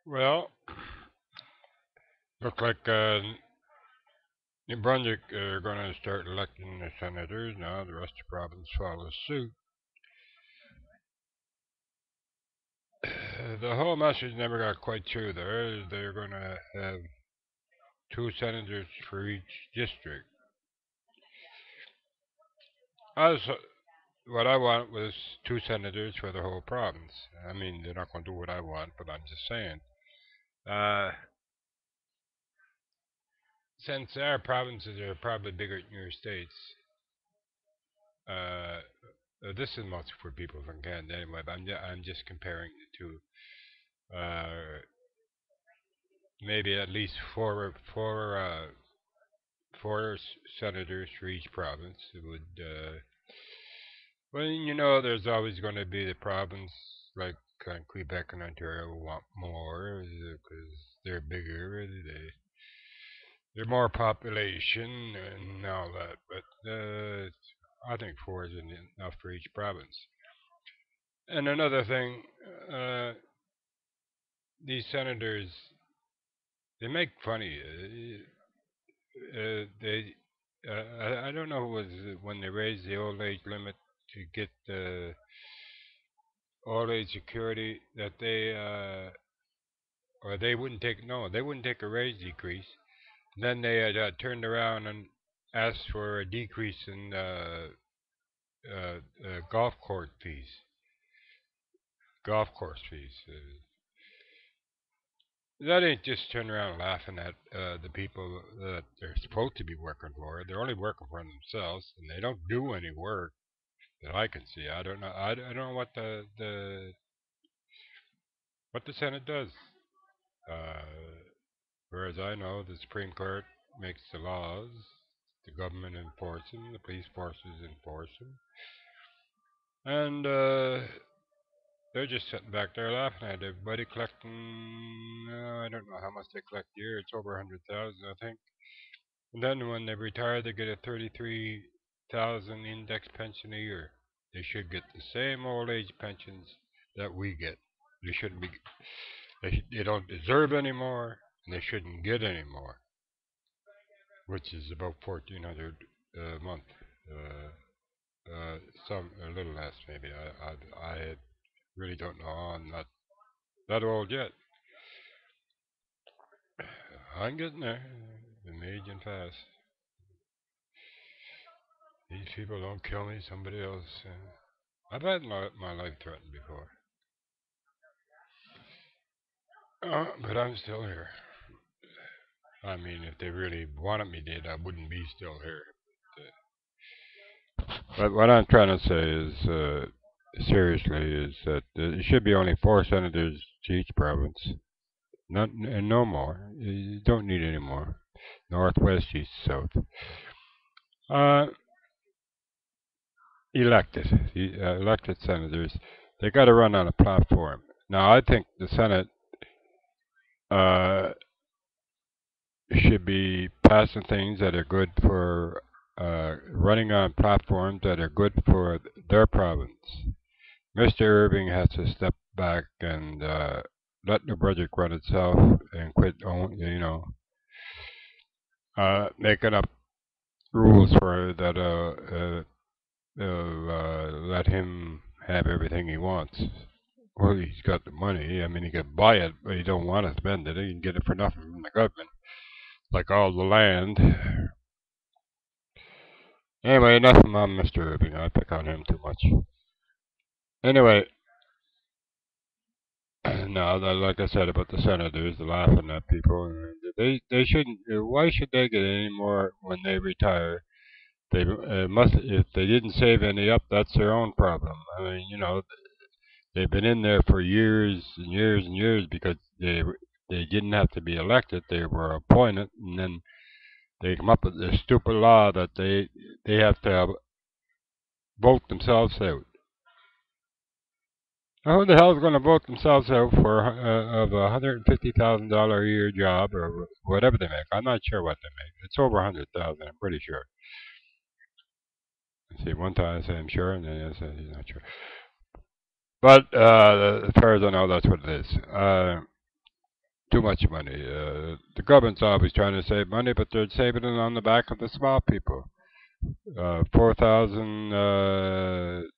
Well, look like New Brunswick are going to start electing the senators now. The rest of the province follows suit. The whole message never got quite through there. They're going to have two senators for each district. As what I want was two senators for the whole province. I mean, they're not going to do what I want, but I'm just saying. Uh, since our provinces are probably bigger than your states, uh, this is mostly for people from Canada anyway, but I'm just comparing the two. Maybe at least four senators for each province. It would, well, there's always going to be the province like Quebec and Ontario want more because they're bigger. They're more population and all that. But I think four is enough for each province. And another thing, uh, these senators they make funny. They I don't know was when they raised the old age limit to get the old age security that they wouldn't take they wouldn't take a raise decrease. Then they had turned around and asked for a decrease in golf court fees, golf course fees. That ain't just turn around laughing at the people that they're supposed to be working for. They're only working for themselves, and they don't do any work that I can see. I don't know. I don't know what the Senate does. Uh, whereas I know the Supreme Court makes the laws, the government enforces them, the police forces enforce them, and they're just sitting back there laughing at everybody collecting. I don't know how much they collect a year. It's over 100,000, I think. And then when they retire, they get a 33,000 index pension a year. They should get the same old age pensions that we get. They shouldn't be. They don't deserve any more, and they shouldn't get any more, which is about 1,400 a month. Uh, some a little less maybe. I really don't know. I'm not that old yet. I'm getting there. I'm aging fast. These people don't kill me. Somebody else. I've had my life threatened before, but I'm still here. I mean, if they really wanted me dead, I wouldn't be still here. But what I'm trying to say is, seriously, is that there should be only four senators to each province, not and no more. You don't need any more. Northwest, east, south. Uh, elected senators, they got to run on a platform. Now, I think the Senate uh, should be passing things that are good for running on platforms that are good for their province. Mr. Irving has to step back and let New Brunswick run itself and quit, making up rules for that let him have everything he wants. Well, he's got the money. I mean, he can buy it, but he don't want to spend it. He can get it for nothing from the government, like all the land. Anyway, enough on Mr. Irving. I pick on him too much. Anyway, no, like I said about the senators, they're laughing at people. And they shouldn't. Why should they get any more when they retire? They must. If they didn't save any up, that's their own problem. I mean, they've been in there for years and years and years because they didn't have to be elected. They were appointed, and then they come up with this stupid law that they have to vote themselves out. Who the hell is going to vote themselves out for of $150,000 a year job or whatever they make? I'm not sure what they make. It's over 100,000. I'm pretty sure. See, one time I say I'm sure, and then I say he's not sure. But as far as I know, that's what it is. too much money. The government's always trying to save money, but they're saving it on the back of the small people. 4,000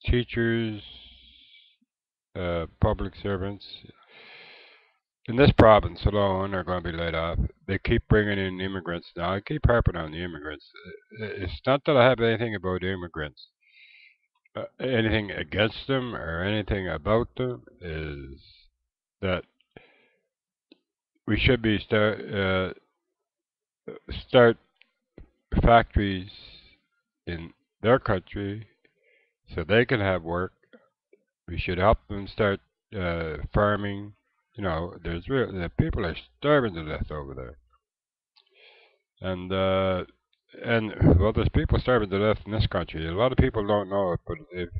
teachers, public servants in this province alone are going to be laid off. They keep bringing in immigrants now. I keep harping on the immigrants. It's not that I have anything about immigrants, anything against them or anything about them. Is that we should be start factories in their country so they can have work. We should help them start farming. You know, the people are starving to death over there, and well, there's people starving to death in this country. A lot of people don't know it, but if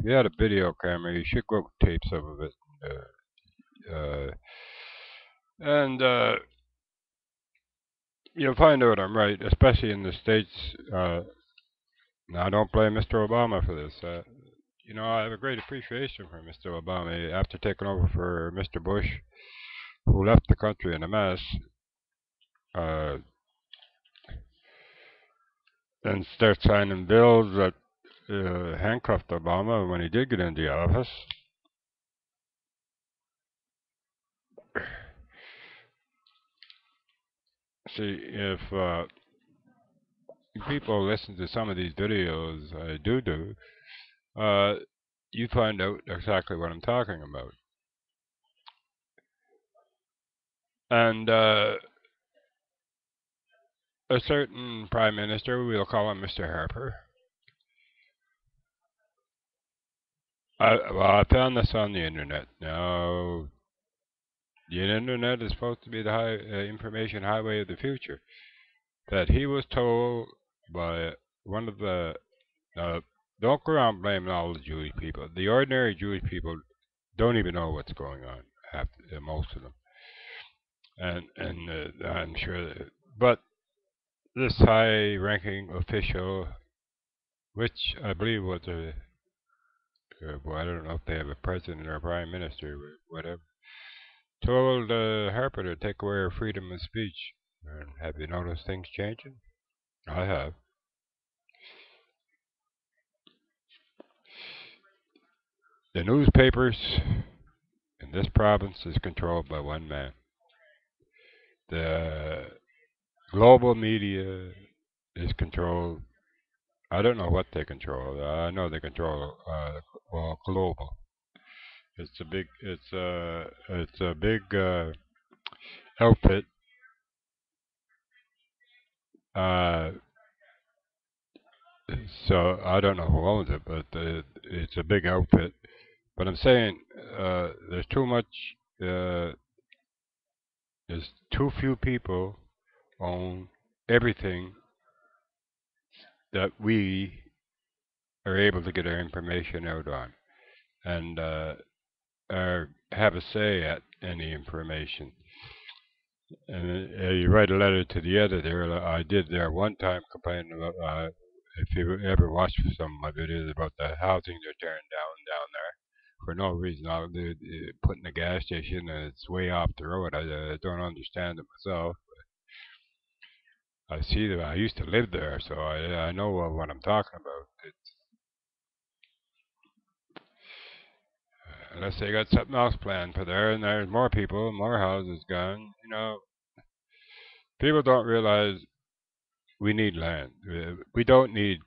you had a video camera, you should go tape some of it. And you'll find out I'm right, especially in the states. Now, I don't blame Mr. Obama for this. You know, I have a great appreciation for Mr. Obama after taking over for Mr. Bush, who left the country in a mess, uh, and start signing bills that handcuffed Obama when he did get into office. See, if people listen to some of these videos I do, you find out exactly what I'm talking about. And a certain prime minister, we'll call him Mr. Harper. I found this on the internet. Now, the internet is supposed to be the information highway of the future. That he was told by one of the don't go around blaming all the Jewish people. The ordinary Jewish people don't even know what's going on. Most of them, and I'm sure. But this high-ranking official, which I believe was well, I don't know if they have a president or a prime minister, whatever, told Harper to take away her freedom of speech. And have you noticed things changing? I have. The newspapers in this province is controlled by one man. The global media is controlled. I don't know what they control. I know they control well, global. It's a big outfit. Uh, so I don't know who owns it, but it's a big outfit. But I'm saying there's too much. Uh, there's too few people own everything that we are able to get our information out on, and have a say at any information. And you write a letter to the editor. I did there one time complaining about if you ever watched some of my videos about the housing they're tearing down there for no reason. They're putting a gas station and it's way off the road. I don't understand it myself. I see that I used to live there, so I know what I'm talking about. Unless they got something else planned for there, and there's more people, more houses gone. You know, people don't realize we need land. We don't need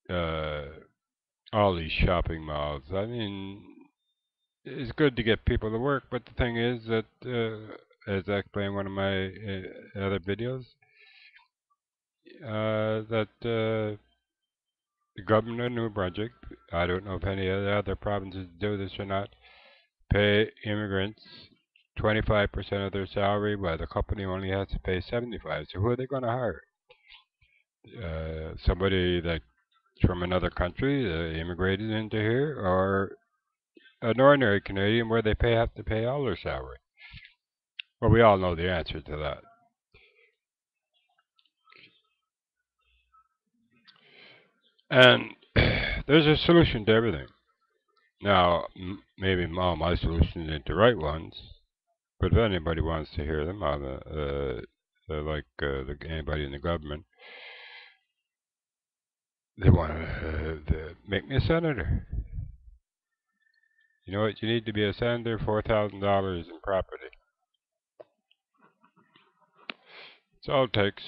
uh, all these shopping malls. I mean, it's good to get people to work, but the thing is that, as I explained in one of my other videos, that the government of New Brunswick, I don't know if any of the other provinces do this or not, pay immigrants 25% of their salary, while the company only has to pay 75. So who are they going to hire? Somebody that's from another country immigrated into here, or an ordinary Canadian where they have to pay all their salary? Well, we all know the answer to that. And there's a solution to everything. Now, maybe all my solutions ain't the right ones, But if anybody wants to hear them, anybody in the government, they want to make me a senator. You know what? You need to be a senator, $4,000 in property. It's all it takes.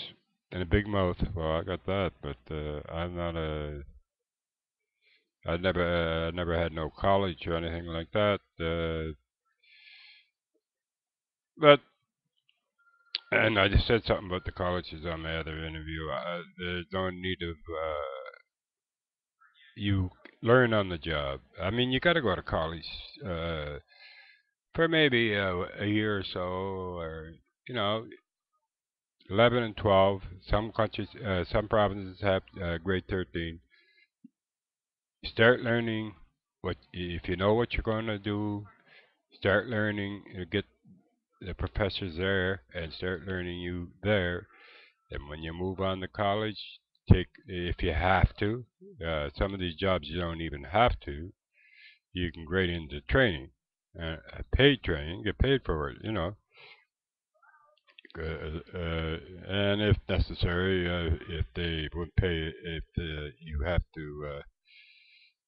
And a big mouth. Well, I got that, but I'm not a. I never had no college or anything like that. But and I just said something about the colleges on my other interview. There's no need of you learn on the job. I mean, you got to go to college uh, for maybe a year or so, or you know, 11 and 12. Some countries, some provinces have grade 13. Start learning what if you know what you're going to do. Start learning. Get the professors there and start learning you there. And when you move on to college, take if you have to. Some of these jobs you don't even have to. You can grade into training, paid training, get paid for it. And if necessary, if they would pay, if you have to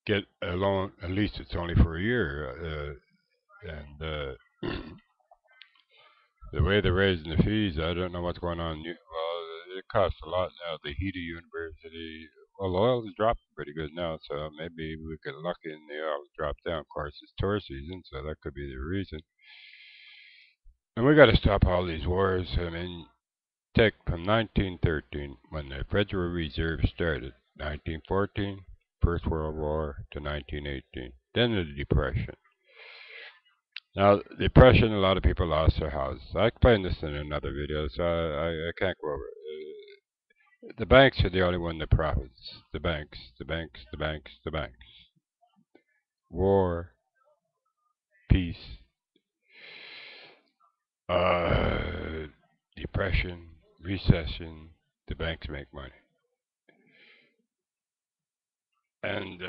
get a loan, at least it's only for a year. And the way they're raising the fees, I don't know what's going on. Well, it costs a lot now. The heat of university, well, oil is dropping pretty good now, so maybe we get lucky and the oil drop down. Of course, it's tourist season, so that could be the reason. And we got to stop all these wars. I mean, take from 1913, when the Federal Reserve started, 1914, First World War, to 1918. Then the Depression. Now, depression, a lot of people lost their houses. I explained this in another video, so I can't go over it. The banks are the only one that profits. The banks, the banks, the banks, the banks. War, peace, depression, recession, the banks make money. And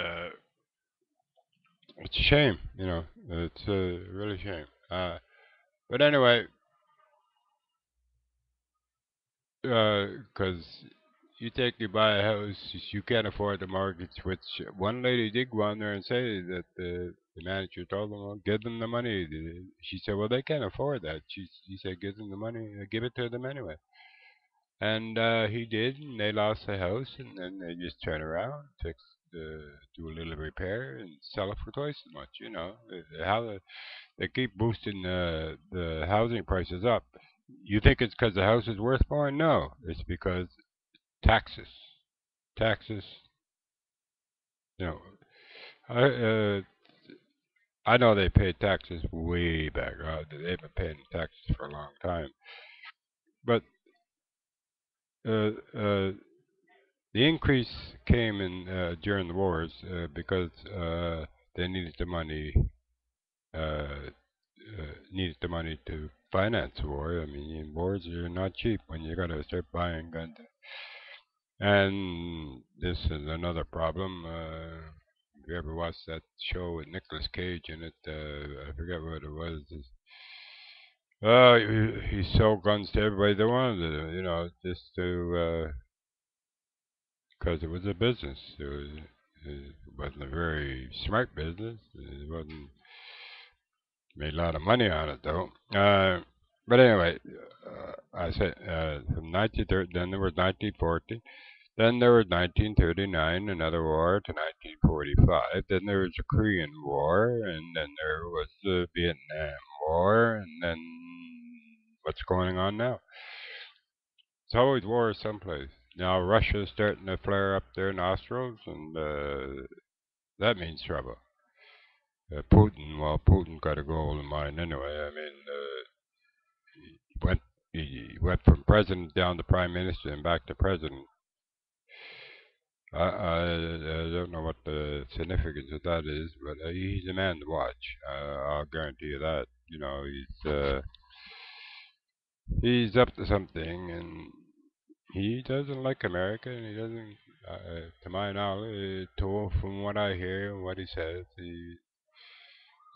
it's a shame, it's a really shame. But anyway, because you buy a house, you can't afford the mortgage. Which one lady did go on there and say that the manager told them, well, give them the money. She said, well, they can't afford that. He said, give them the money, give it to them anyway. And he did, and they lost the house, and then they just turn around, do a little repair, and sell it for twice as much. How they keep boosting the housing prices up. You think it's because the house is worth more? No, it's because taxes. Taxes. You know, I I know they paid taxes way back. They've been paying taxes for a long time. But uh, uh, the increase came in during the wars because they needed the money to finance the war. I mean, wars are not cheap when you got to start buying guns. And this is another problem. If you ever watched that show with Nicolas Cage in it, I forget what it was. He sold guns to everybody that wanted it, just to, because it was a business. It wasn't a very smart business. It wasn't made a lot of money on it though. But anyway, I said from 1930, then there was 1940. Then there was 1939, another war to 1945. Then there was the Korean War, and then there was the Vietnam War, and then what's going on now? It's always war someplace. Now Russia's starting to flare up their nostrils, and that means trouble. Putin got a gold mine anyway. I mean, went he went from president down to prime minister and back to president. I don't know what the significance of that is, but he's a man to watch. I'll guarantee you that. He's up to something, and he doesn't like America, and he doesn't, to my knowledge, from what I hear and what he says,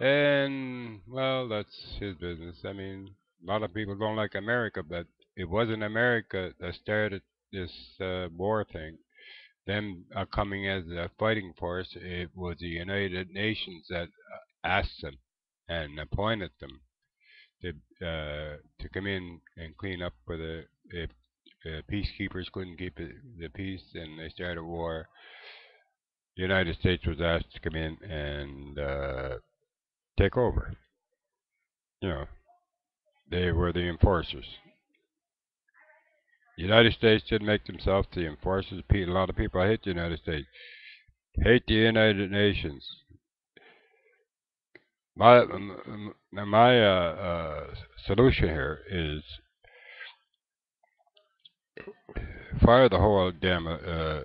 And, well, that's his business. I mean, a lot of people don't like America, but it wasn't America that started this war thing. Them coming as a fighting force, it was the United Nations that asked them and appointed them to come in and clean up for the if peacekeepers couldn't keep the peace and they started a war. The United States was asked to come in and take over. You know, they were the enforcers. The United States didn't make themselves the enforcers. A lot of people hate the United States, hate the United Nations. My solution here is fire the whole damn uh,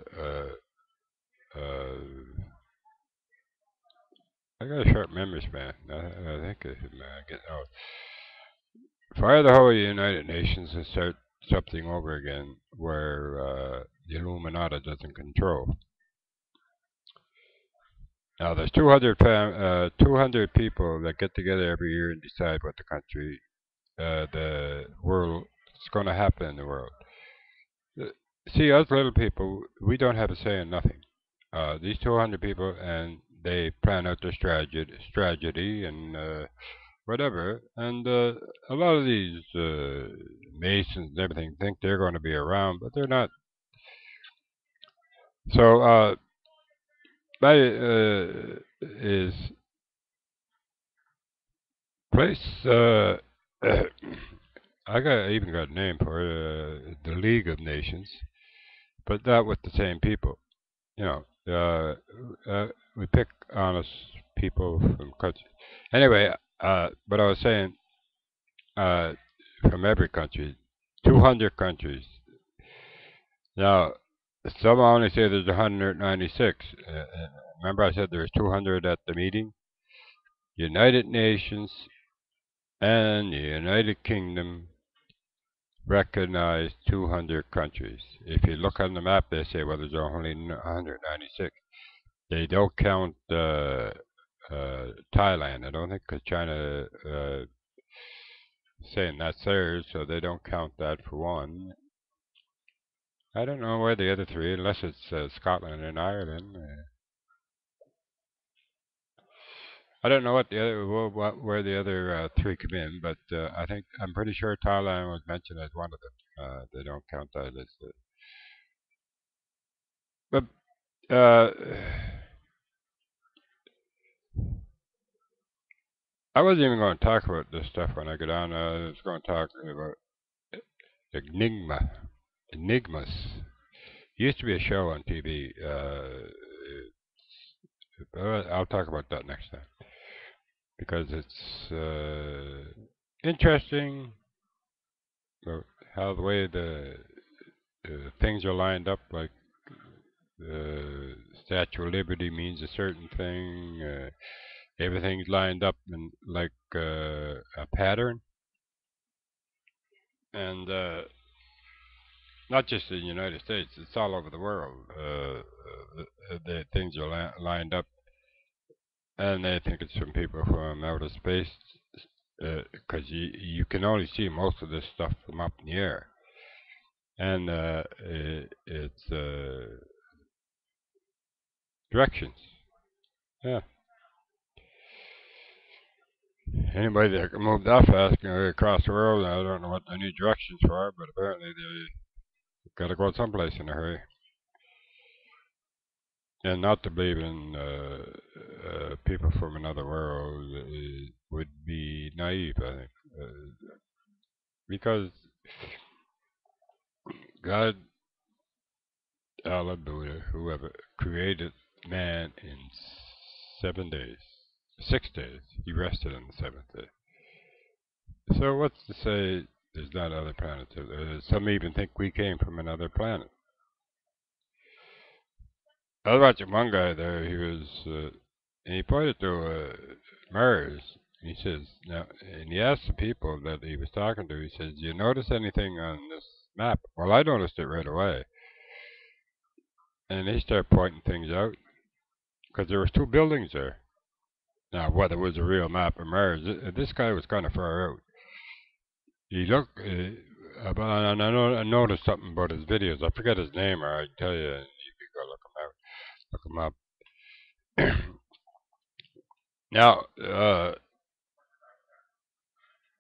I got a sharp memory span. I think I'm getting old. Fire the whole United Nations and start something over again where the Illuminati doesn't control. Now, there's 200 people that get together every year and decide what the world, is going to happen in the world. Uh, See, us little people, we don't have a say in nothing. These 200 people, and they plan out their strategy and whatever. And a lot of these Masons and everything think they're going to be around, but they're not. So my is place. I even got a name for it, the League of Nations, but not with the same people. You know, we pick honest people from countries. Anyway, what I was saying, uh, from every country, 200 countries. Now, some only say there's 196. Remember, I said there's 200 at the meeting. United Nations and the United Kingdom recognize 200 countries. If you look on the map, they say, well, there's only 196. They don't count Thailand. I don't think because China saying that's theirs, so they don't count that for one. I don't know where the other three, unless it's Scotland and Ireland. I don't know what the other where the other three come in, but I'm pretty sure Thailand was mentioned as one of them. They don't count that as. But uh, I wasn't even going to talk about this stuff when I get on. I was going to talk about enigmas. It used to be a show on TV. I'll talk about that next time because it's interesting how the way the things are lined up. Like the Statue of Liberty means a certain thing. Everything's lined up in like a pattern, and not just in the United States. It's all over the world. The things are lined up, and they think it's from people from outer space, because you can only see most of this stuff from up in the air, and it's directions. Yeah. Anybody that can move that fast can go across the world. I don't know what they need directions for, but apparently they got to go someplace in a hurry. And not to believe in people from another world would be naive, I think, because God, Allah, Buddha, whoever created man in 7 days, 6 days. He rested on the seventh day. So what's to say there's not other planets? Some even think we came from another planet. I was watching one guy there. And he pointed to Mars. He says, now, and he asked the people that he was talking to. He says, "Do you notice anything on this map?" Well, I noticed it right away. And he started pointing things out because there was two buildings there. Now, whether it was a real map of Mars, this guy was kind of far out. He looked, but I noticed something about his videos. I forget his name, or I tell you, you could go look him up. Now,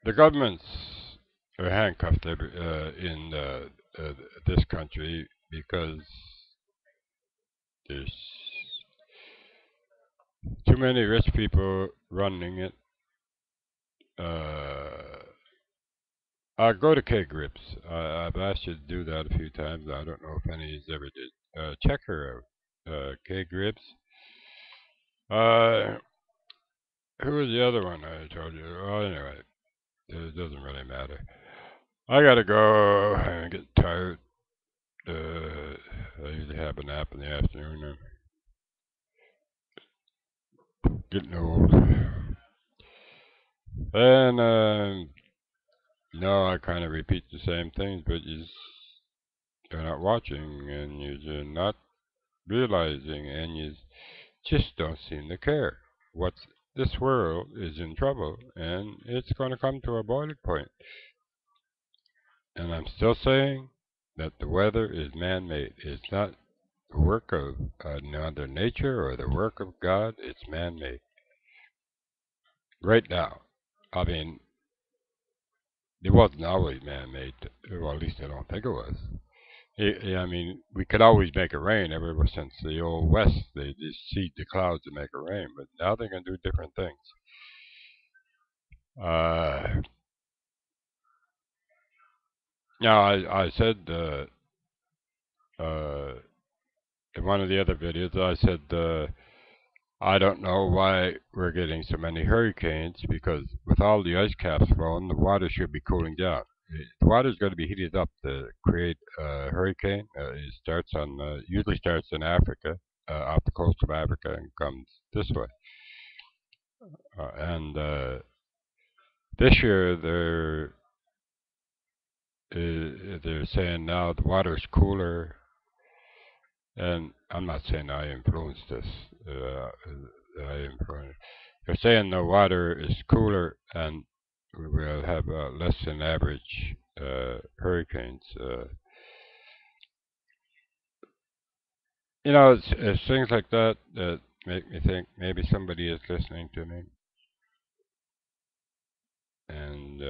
the governments are handcuffed in this country because there's too many rich people running it. Go to K-Grips. I've asked you to do that a few times. I don't know if any of you ever did. Check her out. K-Grips. Uh, who was the other one I told you? Oh, anyway, it doesn't really matter. I gotta go. I get tired. I usually have a nap in the afternoon. I'm getting old. And, no, I kind of repeat the same things, but you're not watching and you're not realizing and you just don't seem to care. What's This world is in trouble and it's going to come to a boiling point. And I'm still saying that the weather is man-made. It's not the work of Mother Nature or the work of God. It's man-made. Right now, I mean, it wasn't always man-made. Well, at least I don't think it was. I mean, we could always make it rain ever since the old West. They just seed the clouds to make it rain, but now they can do different things. Uh, Now, I said in one of the other videos, I said I don't know why we're getting so many hurricanes because with all the ice caps flowing, the water should be cooling down. The water's going to be heated up to create a hurricane. Usually starts in Africa, off the coast of Africa, and comes this way. And this year they're saying now the water's cooler, and I'm not saying I influenced this. They're saying the water is cooler and we'll have less than average hurricanes. It's things like that that make me think maybe somebody is listening to me. And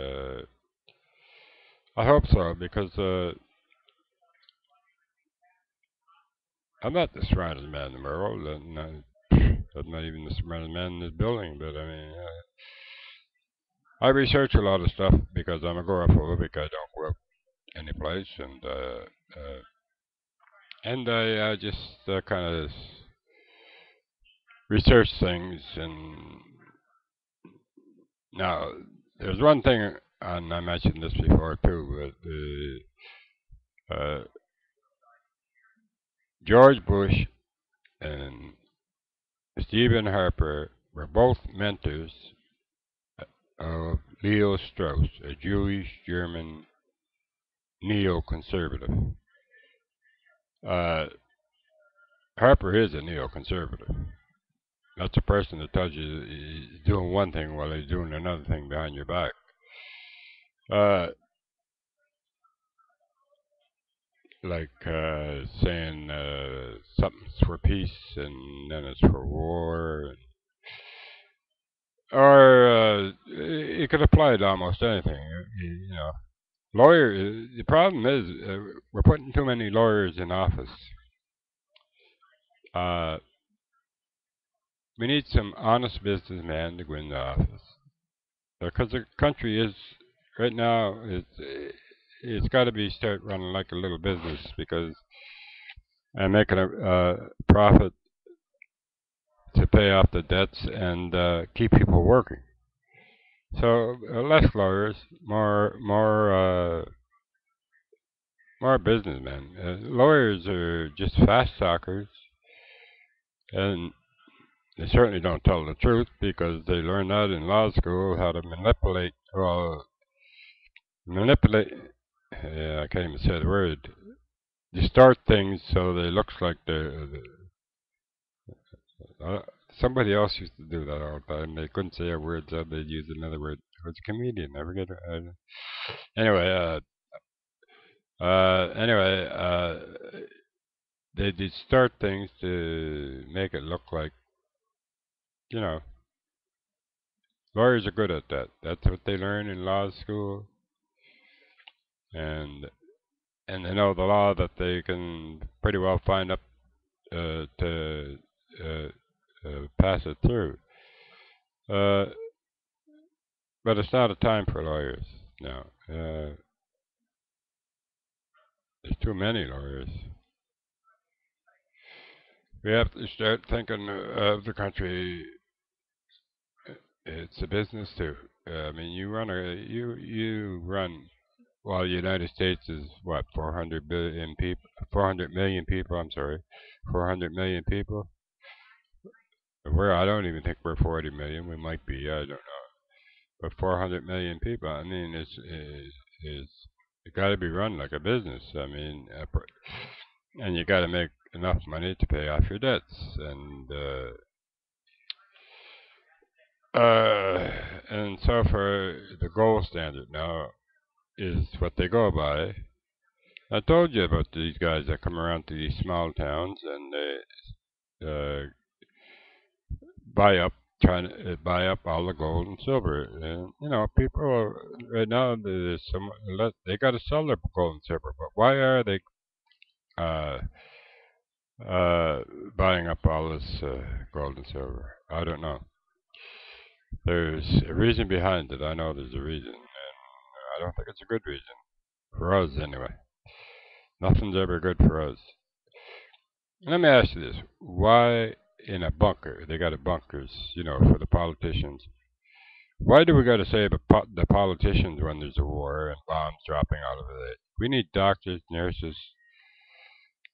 I hope so, because I'm not the smartest man in the world, and I'm not even the smartest man in this building, but I mean, I research a lot of stuff because I'm agoraphobic. I don't go out any place, and I just kind of research things. And now, there's one thing, and I mentioned this before too, but George Bush and Stephen Harper were both mentors of Leo Strauss, a Jewish German neoconservative. Uh, Harper is a neoconservative. That's a person that tells you he's doing one thing while he's doing another thing behind your back. Like saying something's for peace and then it's for war. Or it could apply to almost anything. The problem is we're putting too many lawyers in office. Uh, we need some honest businessman to go into office. Because the country is, right now, it's got to be start running like a little business because and making a profit to pay off the debts and keep people working. So less lawyers, more businessmen. Lawyers are just fast talkers, and they certainly don't tell the truth because they learn that in law school how to manipulate. Well, manipulate. I can't even say the word. Distort things so they looks like somebody else used to do that all the time. They couldn't say a word, so they'd use another word. It was a comedian. I forget. Anyway, anyway, they start things to make it look like, you know, lawyers are good at that. That's what they learn in law school, and they know the law that they can pretty well find up to uh, pass it through. Uh, but it's not a time for lawyers now. There's too many lawyers. We have to start thinking of the country. It's a business too. I mean, you run. Well, the United States is what 400 billion people, 400 million people. I'm sorry, 400 million people. I don't even think we're 40 million. We might be. I don't know. But 400 million people. I mean, it got to be run like a business. I mean, and you got to make enough money to pay off your debts, and so for the gold standard now is what they go by. I told you about these guys that come around to these small towns and they buy up, trying to buy up all the gold and silver. And you know, people right now there's some they got to sell their gold and silver. But why are they uh, uh, buying up all this gold and silver? I don't know. There's a reason behind it. I know there's a reason, and I don't think it's a good reason for us anyway. Nothing's ever good for us. Let me ask you this: why in a bunker? They got a bunkers, you know, for the politicians. Why do we got to save the politicians when there's a war and bombs dropping out of it? We need doctors, nurses,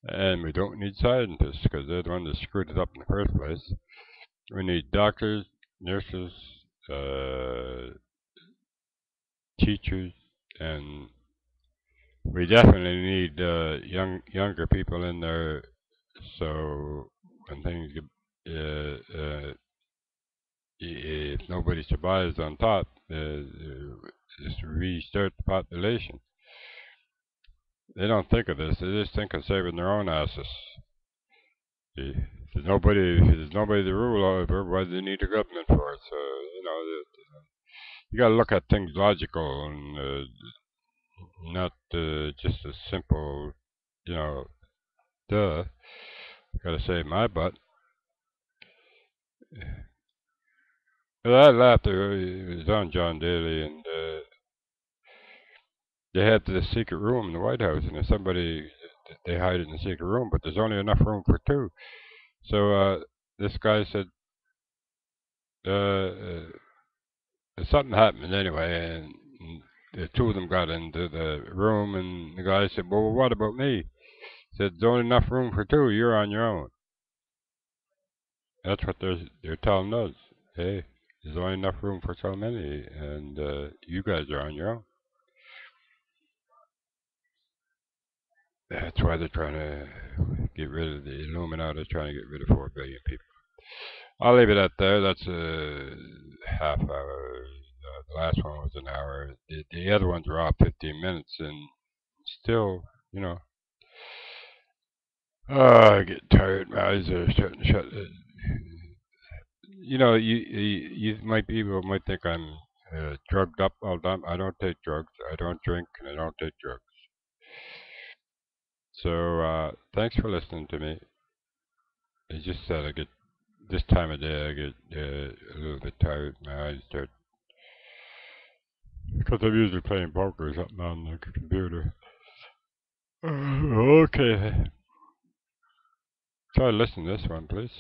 and we don't need scientists because they're the ones that screwed it up in the first place. We need doctors, nurses, uh, teachers, and we definitely need younger people in there. So when things get, if nobody survives on top, just restart the population. They don't think of this. They just think of saving their own asses. If there's nobody to rule over, what do they need a government for? So you got to look at things logical and not just a simple, you know, duh. Got to save my butt. But I laughed. It was on John Daly, and they had this secret room in the White House, and if somebody they hide it in the secret room, but there's only enough room for two. So this guy said uh, something happened anyway, and the two of them got into the room, and the guy said, "Well, what about me?" He said, "There's only enough room for two. You're on your own." That's what they're telling us. Hey, there's only enough room for so many, and you guys are on your own. That's why they're trying to get rid of the Illuminati. Trying to get rid of 4 billion people. I'll leave it at there. That's a half hour. The last one was an hour. The other ones were all 15 minutes, and still, you know, I get tired. My eyes are starting to shut. You know, you might people might think I'm drugged up all the time. I don't take drugs. I don't drink, and I don't take drugs. So thanks for listening to me. It's just that I get this time of day I get a little bit tired. My eyes start because I'm usually playing poker or something on the computer. Okay, try to listen to this one, please.